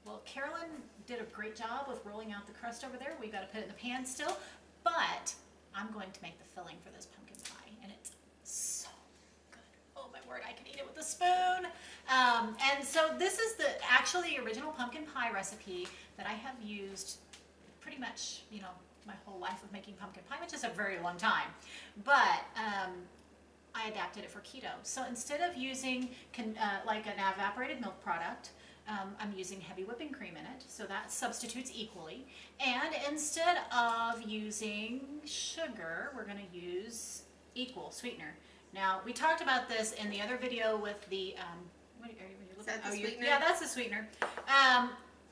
Well, Carolyn did a great job with rolling out the crust over there. We've got to put it in the pan still, but I'm going to make the filling for this pumpkin pie, and it's so good. Oh my word, I can eat it with a spoon. And so this is actually the original pumpkin pie recipe that I have used pretty much, you know, my whole life of making pumpkin pie, which is a very long time. But I adapted it for keto. So instead of using like an evaporated milk product, I'm using heavy whipping cream in it, so that substitutes equally. And instead of using sugar, we're going to use equal sweetener. Now, we talked about this in the other video with the, what are you looking Is that the sweetener? Yeah, that's the sweetener.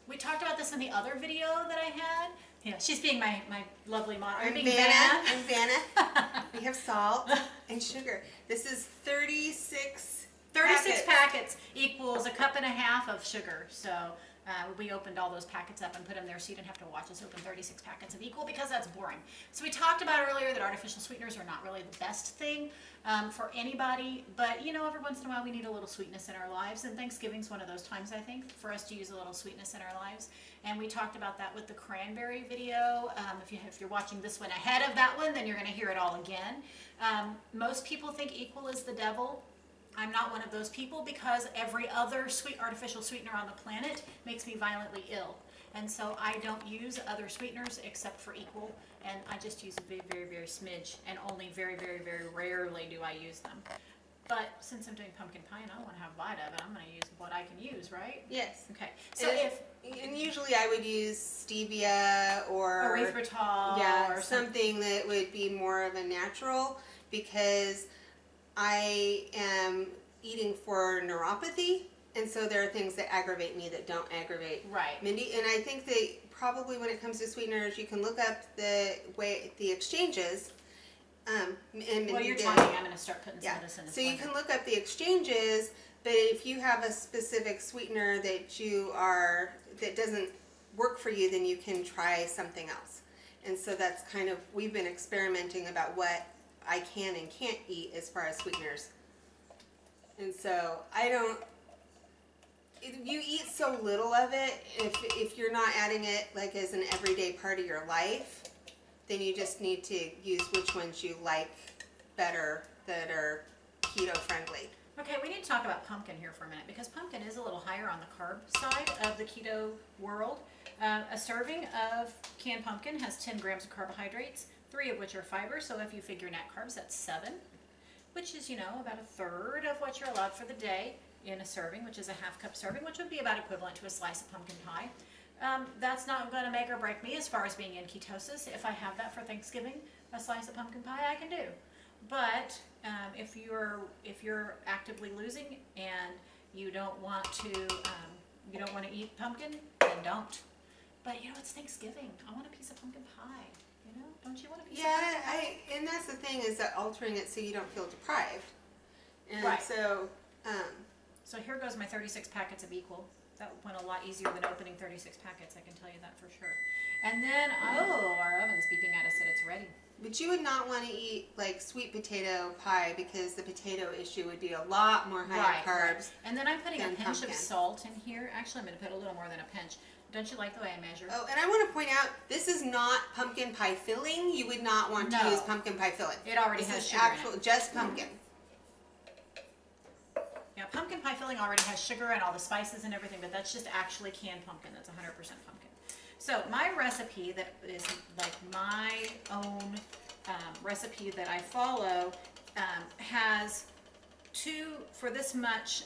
We talked about this in the other video that I had. Yeah, she's being my lovely model. I'm Vanna. I'm Vanna. We have salt and sugar. This is 36 packets equals a cup and a half of sugar. So we opened all those packets up and put them there so you didn't have to watch us open 36 packets of equal because that's boring. So we talked about earlier that artificial sweeteners are not really the best thing for anybody, but you know, every once in a while we need a little sweetness in our lives, and Thanksgiving's one of those times, I think, for us to use a little sweetness in our lives. And we talked about that with the cranberry video. If you're watching this one ahead of that one, then you're going to hear it all again. Most people think equal is the devil. I'm not one of those people because every other artificial sweetener on the planet makes me violently ill. And so I don't use other sweeteners except for equal, and I just use a very, very, very smidge, and only very, very, very rarely do I use them. But since I'm doing pumpkin pie and I want to have a bite of it, I'm going to use what I can use, right? Yes. Okay. So and usually I would use stevia or erythritol, yeah, or something that would be more of a natural, because I am eating for neuropathy, and so there are things that aggravate me that don't aggravate Mindy. And I think that probably when it comes to sweeteners, you can look up the exchanges. And Mindy while you're did. talking, I'm going to start putting some of this in this So blender. you can look up the exchanges, but if you have a specific sweetener that doesn't work for you, then you can try something else. And so that's kind of, we've been experimenting about what I can and can't eat as far as sweeteners. And so you eat so little of it, if you're not adding it like as an everyday part of your life, then you just need to use which ones you like better that are keto friendly. Okay, we need to talk about pumpkin here for a minute, because pumpkin is a little higher on the carb side of the keto world. A serving of canned pumpkin has 10 grams of carbohydrates, 3 of which are fiber, so if you figure net carbs, that's 7, which is, you know, about a third of what you're allowed for the day in a serving, which is a half cup serving, which would be about equivalent to a slice of pumpkin pie. That's not going to make or break me as far as being in ketosis. If I have that for Thanksgiving, a slice of pumpkin pie, I can do. But if you're actively losing and you don't want to eat pumpkin, then don't. But you know, it's Thanksgiving. I want a piece of pumpkin pie. You know, don't you want a piece of pumpkin pie? Yeah, and that's the thing, is that altering it so you don't feel deprived. And right. So here goes my 36 packets of equal. That went a lot easier than opening 36 packets, I can tell you that for sure. And then, our oven's beeping at us that it's ready. But you would not want to eat like sweet potato pie, because the potato issue would be a lot more high in carbs. Right. And then I'm putting a pinch pumpkin. of salt in here. Actually, I'm going to put a little more than a pinch. Don't you like the way I measure? Oh, and I want to point out, this is not pumpkin pie filling. You would not want to use pumpkin pie filling. It already has sugar in it. Just pumpkin. Yeah, pumpkin pie filling already has sugar and all the spices and everything, but that's just actually canned pumpkin. That's 100% pumpkin. So my recipe that is like my own recipe that I follow has for this much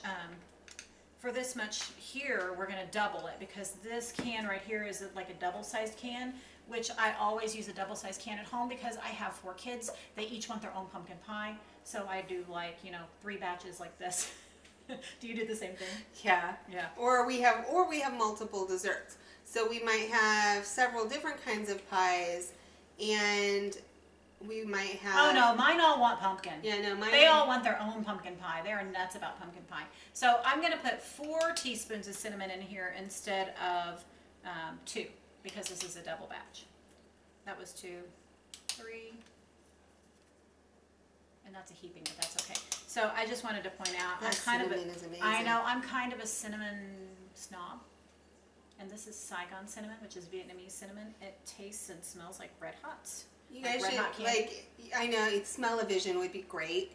here, we're going to double it, because this can right here is like a double-sized can, which I always use a double-sized can at home because I have 4 kids. They each want their own pumpkin pie, so I do 3 batches like this. Do you do the same thing? Yeah. Yeah. Or we have multiple desserts. So we might have several different kinds of pies, and we might have... Oh no, mine all want pumpkin. Yeah, no, mine... They all want their own pumpkin pie. They're nuts about pumpkin pie. So I'm going to put 4 teaspoons of cinnamon in here instead of 2, because this is a double batch. That was 2, 3, and that's a heaping, but that's okay. So I just wanted to point out, That cinnamon is amazing. I know, I'm kind of a cinnamon snob. And this is Saigon cinnamon, which is Vietnamese cinnamon. It tastes and smells like red hots. You guys should, I know, smell-o-vision would be great.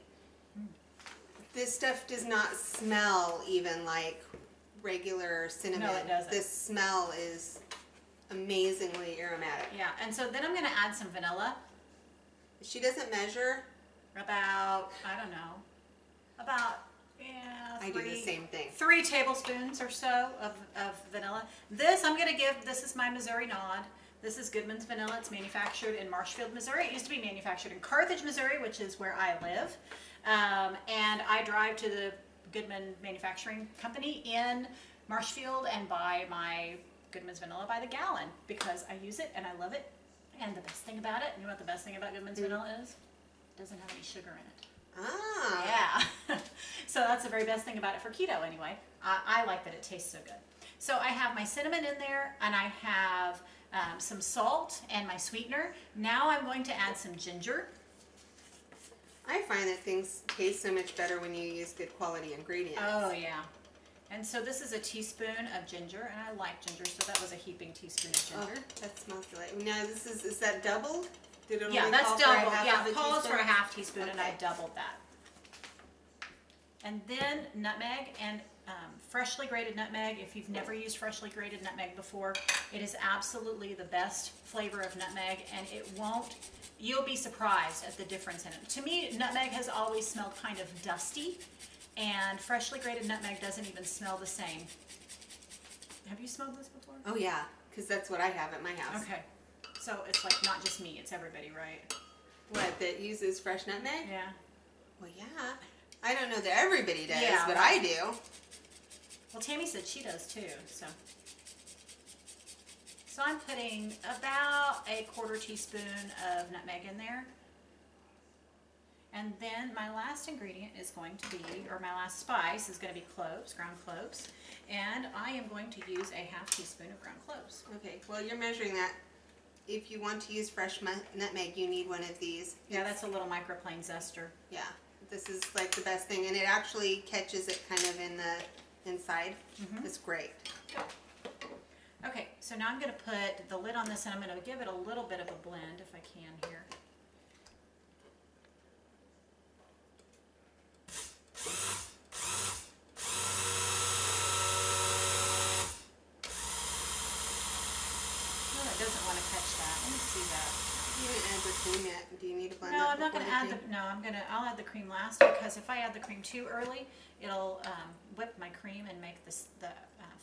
This stuff does not smell even like regular cinnamon. No, it doesn't. This smell is amazingly aromatic. Yeah, and so then I'm going to add some vanilla. She doesn't measure. About, I don't know, about, yeah, I do the same thing. 3 tablespoons or so of vanilla. This I'm going to give, this is my Missouri nod. This is Goodman's vanilla. It's manufactured in Marshfield, Missouri. It used to be manufactured in Carthage, Missouri, which is where I live. And I drive to the Goodman manufacturing company in Marshfield and buy my Goodman's vanilla by the gallon because I use it and I love it. And the best thing about it, you know what the best thing about Goodman's vanilla is? It doesn't have any sugar in it. Ah. Yeah. So that's the very best thing about it for keto anyway. I like that it tastes so good. So I have my cinnamon in there and I have some salt and my sweetener. Now I'm going to add some ginger. I find that things taste so much better when you use good quality ingredients. Oh yeah. And so this is a teaspoon of ginger, and I like ginger, so that was a heaping teaspoon of ginger. Oh, that smells delightful. Now is that doubled? Did it Yeah, only that's call for a doubled. half Yeah, of a it calls for a teaspoon? half teaspoon, and I Okay. doubled that. And then nutmeg and freshly grated nutmeg. If you've never used freshly grated nutmeg before, it is absolutely the best flavor of nutmeg, and you'll be surprised at the difference in it. To me, nutmeg has always smelled kind of dusty, and freshly grated nutmeg doesn't even smell the same. Have you smelled this before? Oh yeah, because that's what I have at my house. Okay. So it's like not just me, it's everybody, right? What, that uses fresh nutmeg? Yeah. Well, yeah. I don't know that everybody does, Yeah, but right. I do. Well, Tammy said she does too, so. So I'm putting about a 1/4 teaspoon of nutmeg in there. And then my last ingredient is going to be, or my last spice is going to be cloves, ground cloves. And I am going to use a half teaspoon of ground cloves. Okay, well you're measuring that. If you want to use fresh nutmeg, you need one of these. Yeah, that's a little microplane zester. Yeah, this is like the best thing, and it actually catches it kind of in the inside. It's great. Okay, so now I'm going to put the lid on this and I'm going to give it a little bit of a blend if I can here. Oh, it doesn't want to catch that. Let me see that. You didn't add the cream yet. Do you need to blend No, that I'm not before going to add cream? I'll add the cream last because if I add the cream too early, it'll whip my cream and make the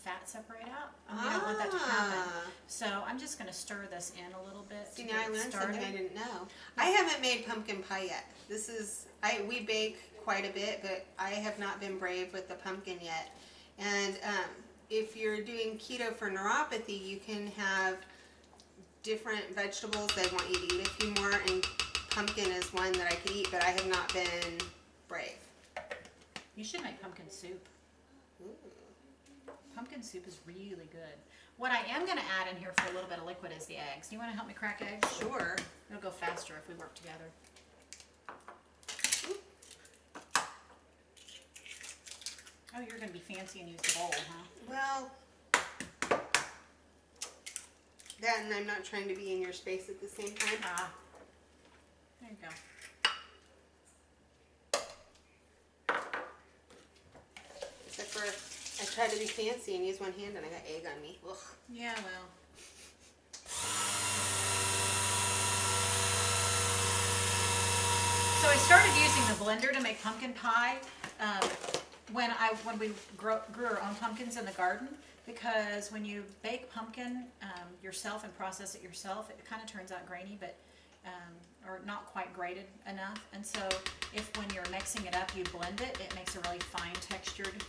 fat separate out. And we don't want that to happen. So I'm just going to stir this in a little bit. See, to now get I it learned started. something I didn't know. I haven't made pumpkin pie yet. We bake quite a bit, but I have not been brave with the pumpkin yet. And if you're doing keto for neuropathy, you can have different vegetables. They want you to eat a few more, and pumpkin is one that I could eat, but I have not been brave. You should make pumpkin soup. Ooh. Pumpkin soup is really good. What I am going to add in here for a little bit of liquid is the eggs. Do you want to help me crack eggs? Sure. It'll go faster if we work together. Oh, you're going to be fancy and use the bowl, huh? Well, that and I'm not trying to be in your space at the same time. Ah, there you go. Except for I tried to be fancy and use one hand and I got egg on me. Ugh. Yeah, well. So I started using the blender to make pumpkin pie when we grew our own pumpkins in the garden, because when you bake pumpkin yourself and process it yourself, it kind of turns out grainy, but or not quite grated enough. And so if when you're mixing it up, you blend it, it makes a really fine textured.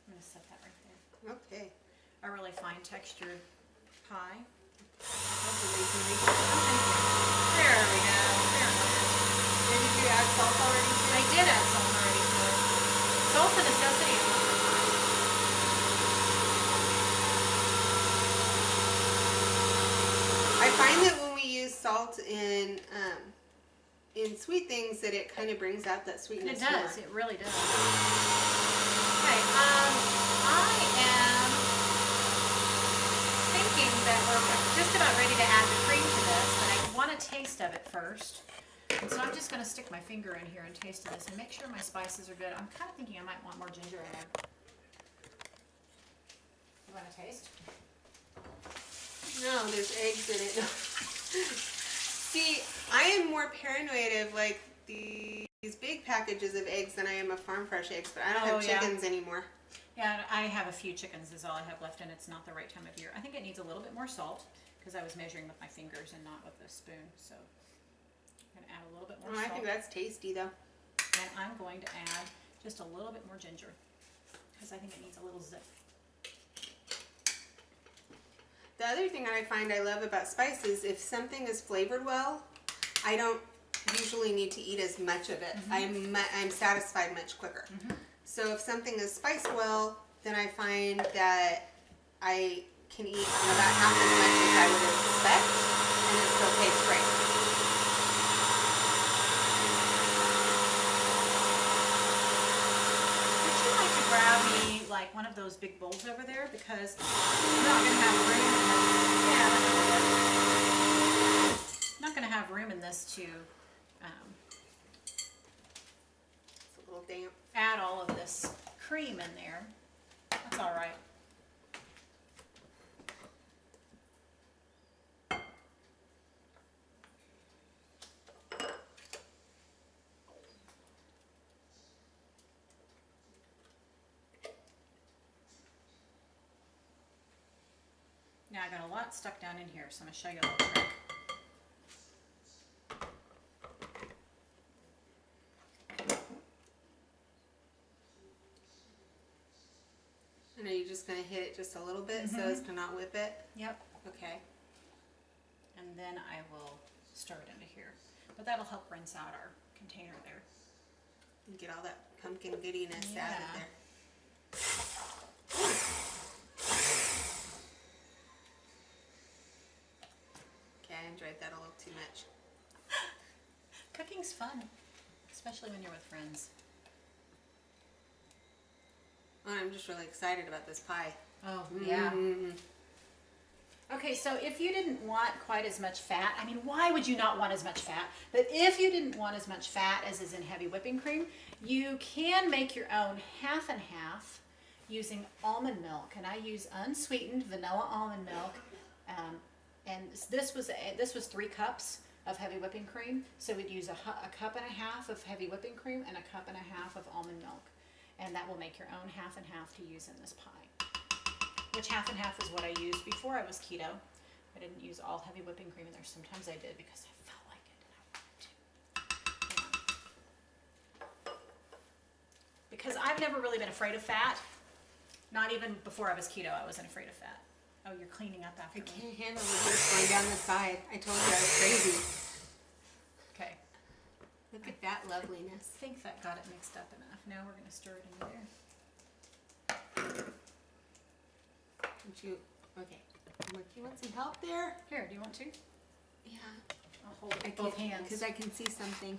I'm going to set that right there. Okay. A really fine textured pie. There we go. Did you add salt already too? I did add salt already to it. Salt's a necessity in pumpkin pie. I find that when we use salt in sweet things, that it kind of brings out that sweetness. It does. It really does. Okay. I am ready to add the cream to this, but I want a taste of it first. And so I'm just going to stick my finger in here and taste this and make sure my spices are good. I'm kind of thinking I might want more ginger in there. You want to taste? No, there's eggs in it. No. See, I am more paranoid of like these big packages of eggs than I am of farm fresh eggs, but I don't have chickens anymore. Yeah, I have a few chickens is all I have left, and it's not the right time of year. I think it needs a little bit more salt because I was measuring with my fingers and not with a spoon. So I'm going to add a little bit more salt. I think that's tasty though. And I'm going to add just a little bit more ginger because I think it needs a little zip. The other thing I find I love about spices, if something is flavored well, I don't usually need to eat as much of it. I'm satisfied much quicker. So if something is spiced well, then I find that I can eat about half as much as I would expect, and it still tastes great. Would you like to grab me like one of those big bowls over there, because I'm not going to have room in this. Yeah, I'm not going to have room in this to It's a little damp. Add all of this cream in there. That's all right. Now I got a lot stuck down in here, so I'm going to show you a little trick. And are you just going to hit it just a little bit so as to not whip it? Yep. Okay. And then I will stir it into here. But that'll help rinse out our container there. And get all that pumpkin goodiness out of there. Okay, I enjoyed that a little too much. Cooking's fun, especially when you're with friends. Oh, I'm just really excited about this pie. Oh, yeah. Okay, so if you didn't want quite as much fat, I mean, why would you not want as much fat? But if you didn't want as much fat as is in heavy whipping cream, you can make your own half and half using almond milk. And I use unsweetened vanilla almond milk. And this was 3 cups of heavy whipping cream. So we'd use a cup and a half of heavy whipping cream and a cup and a half of almond milk. And that will make your own half and half to use in this pie. Which half and half is what I used before I was keto. I didn't use all heavy whipping cream in there. Sometimes I did because I felt like it and I wanted to. Because I've never really been afraid of fat. Not even before I was keto, I wasn't afraid of fat. Oh, you're cleaning up after me. I can't handle the juice going down the side. I told you I was crazy. Okay. Look at that loveliness. I think that got it mixed up enough. Now we're going to stir it in there. Don't you? Okay. Look, you want some help there? Here, do you want to? Yeah. I'll hold it with both hands. Because I can see something.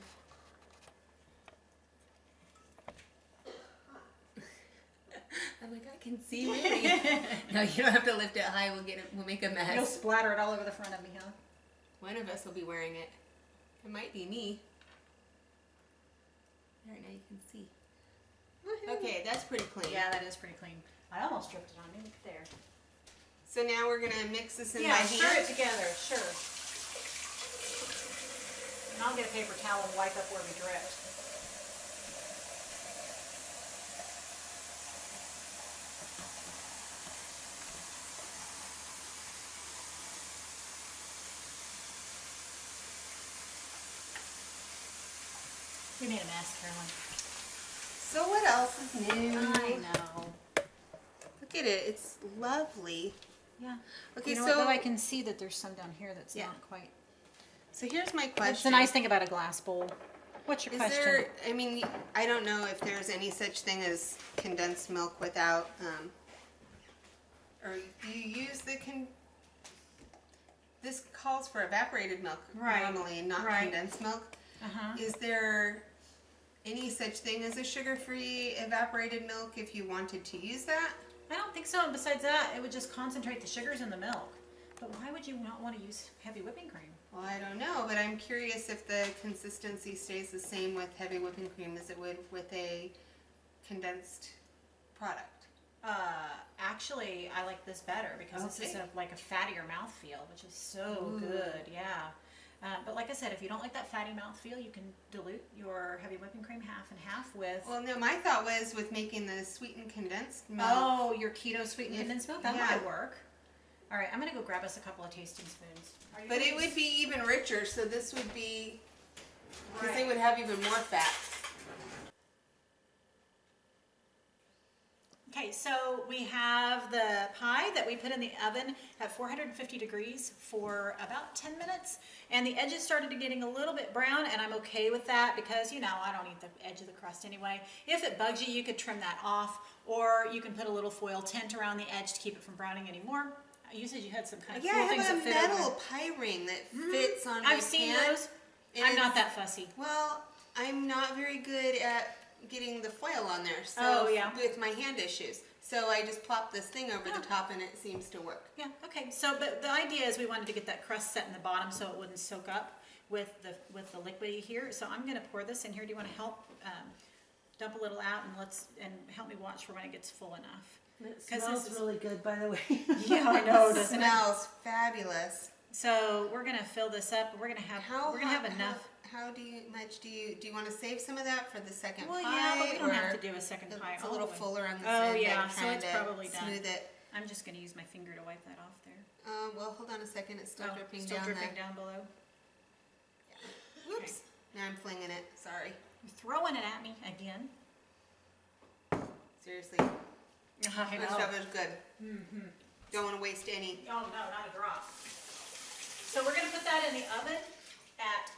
I'm like, I can see really. No, you don't have to lift it high. We'll make a mess. You'll splatter it all over the front of me, huh? One of us will be wearing it. It might be me. There, now you can see. Okay, that's pretty clean. Yeah, that is pretty clean. I almost dripped it on me. Look there. So now we're gonna mix this in by hand. Stir it together, sure. And I'll get a paper towel and wipe up where we dripped. We made a mess, Carolyn. So what else is new? I know. Look at it. It's lovely. Yeah. Okay, you know so what, though I can see that there's some down here that's not quite. So here's my question. That's the nice thing about a glass bowl. What's your question? There, I mean, I don't know if there's any such thing as condensed milk without, or you use this calls for evaporated milk normally, not condensed milk. Is there any such thing as a sugar-free evaporated milk if you wanted to use that? I don't think so. And besides that, it would just concentrate the sugars in the milk. But why would you not want to use heavy whipping cream? Well, I don't know, but I'm curious if the consistency stays the same with heavy whipping cream as it would with a condensed product. Actually, I like this better because this is like a fattier mouthfeel, which is so good, yeah. But like I said, if you don't like that fatty mouthfeel, you can dilute your heavy whipping cream half and half with... Well, no, my thought was with making the sweetened condensed milk. Oh, your keto sweetened condensed milk? That might work. All right, I'm going to go grab us a couple of tasting spoons. But it would be even richer, so this would be... Because they would have even more fat. Okay, so we have the pie that we put in the oven at 450 degrees for about 10 minutes. And the edges started getting a little bit brown, and I'm okay with that because, you know, I don't eat the edge of the crust anyway. If it bugs you, you could trim that off, or you can put a little foil tint around the edge to keep it from browning anymore. You said you had some kind of cool things that fit. Yeah, I have a metal pie ring that fits on my pan. I've seen those. I'm not that fussy. Well, I'm not very good at getting the foil on there, so with my hand issues. So I just plop this thing over the top and it seems to work. Yeah, okay. So, but the idea is we wanted to get that crust set in the bottom so it wouldn't soak up with the liquidy here. So I'm going to pour this in here. Do you want to help dump a little out and help me watch for when it gets full enough? It smells really good, by the way. Yeah, I know, doesn't it? Smells fabulous. So we're going to fill this up. We're going to have enough. How do you want to save some of that for the second pie? Well, yeah, but we don't have to do a second pie. It's a little fuller on the side. Oh, yeah, like so it's probably done. Smooth it. I'm just going to use my finger to wipe that off there. Well, hold on a second. It's still dripping still down dripping down below. Yeah. Whoops. Okay. Now I'm flinging it. Sorry. You're throwing it at me again. Seriously. I know. This stuff is good. Mm-hmm. Don't want to waste any. Oh, no, not a drop. So we're going to put that in the oven at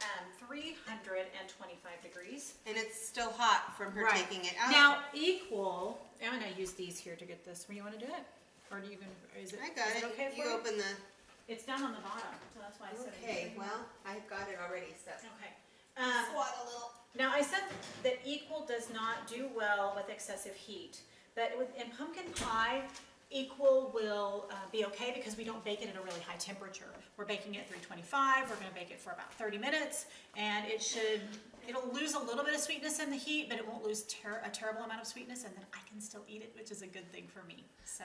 325 degrees. And it's still hot from her taking it out. Now, I'm going to use these here to get this. You want to do it? Or do you is it? I got it. Okay for you open the... It's down on the bottom, so that's why I said okay, well, I've got it already, so... Okay. Squat a little. Now, I said that equal does not do well with excessive heat. But in pumpkin pie, equal will be okay because we don't bake it at a really high temperature. We're baking it at 325. We're going to bake it for about 30 minutes, and it'll lose a little bit of sweetness in the heat, but it won't lose a terrible amount of sweetness, and then I can still eat it, which is a good thing for me. So.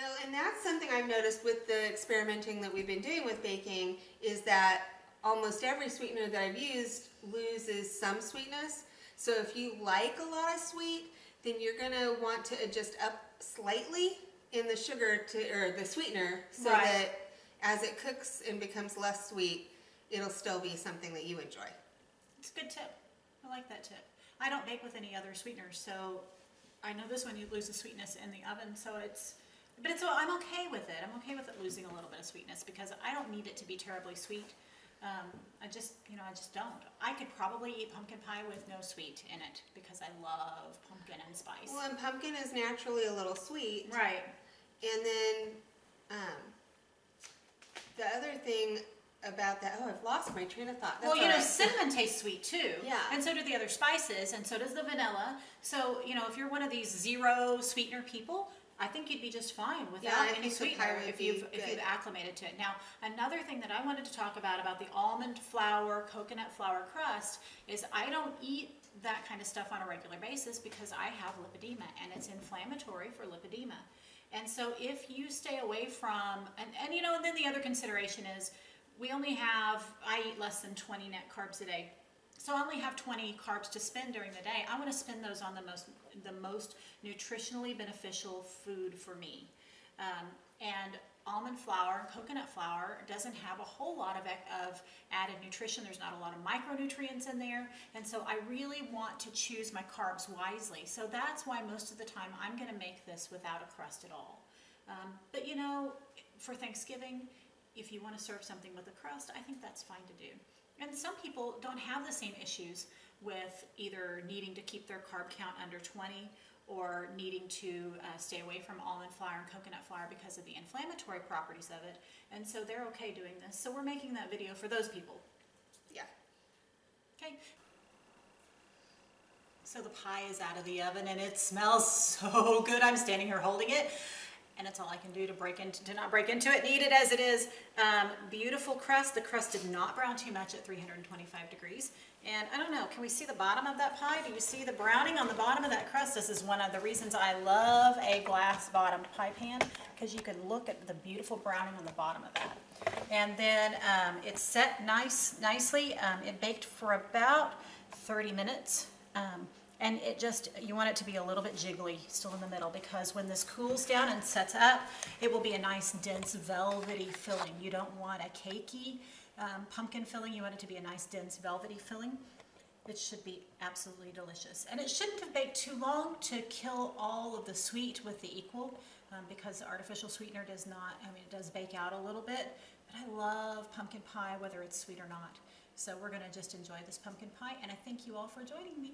Oh, and that's something I've noticed with the experimenting that we've been doing with baking is that almost every sweetener that I've used loses some sweetness. So if you like a lot of sweet, then you're going to want to adjust up slightly in the sugar or the sweetener so that as it cooks and becomes less sweet, it'll still be something that you enjoy. It's a good tip. I like that tip. I don't bake with any other sweeteners, so I know this one you lose the sweetness in the oven, so I'm okay with it. I'm okay with it losing a little bit of sweetness because I don't need it to be terribly sweet. I just don't. I could probably eat pumpkin pie with no sweet in it because I love pumpkin and spice. Well, and pumpkin is naturally a little sweet. Right. And then the other thing about that, I've lost my train of thought. That's well, cinnamon tastes sweet too. Yeah. And so do the other spices, and so does the vanilla. So, if you're one of these zero sweetener people, I think you'd be just fine without any sweetener if you've acclimated to it. Now, another thing that I wanted to talk about the almond flour, coconut flour crust is I don't eat that kind of stuff on a regular basis because I have lipedema and it's inflammatory for lipedema. And so if you stay away from, and then the other consideration is I eat less than 20 net carbs a day. So I only have 20 carbs to spend during the day. I want to spend those on the most nutritionally beneficial food for me. And almond flour and coconut flour doesn't have a whole lot of added nutrition. There's not a lot of micronutrients in there. And so I really want to choose my carbs wisely. So that's why most of the time I'm going to make this without a crust at all. But for Thanksgiving, if you want to serve something with a crust, I think that's fine to do. And some people don't have the same issues with either needing to keep their carb count under 20 or needing to stay away from almond flour and coconut flour because of the inflammatory properties of it. And so they're okay doing this. So we're making that video for those people. Yeah. Okay. So the pie is out of the oven and it smells so good. I'm standing here holding it. and it's all I can do to not break into it and eat it as it is. Beautiful crust. The crust did not brown too much at 325 degrees. And I don't know, can we see the bottom of that pie? Do you see the browning on the bottom of that crust? This is one of the reasons I love a glass bottomed pie pan, because you can look at the beautiful browning on the bottom of that. And then it's set nicely. It baked for about 30 minutes. And you want it to be a little bit jiggly still in the middle, because when this cools down and sets up, it will be a nice dense velvety filling. You don't want a cakey pumpkin filling. You want it to be a nice dense velvety filling. It should be absolutely delicious. And it shouldn't have baked too long to kill all of the sweet with the equal, because the artificial sweetener does not, it does bake out a little bit, but I love pumpkin pie whether it's sweet or not. So we're gonna just enjoy this pumpkin pie, and I thank you all for joining me.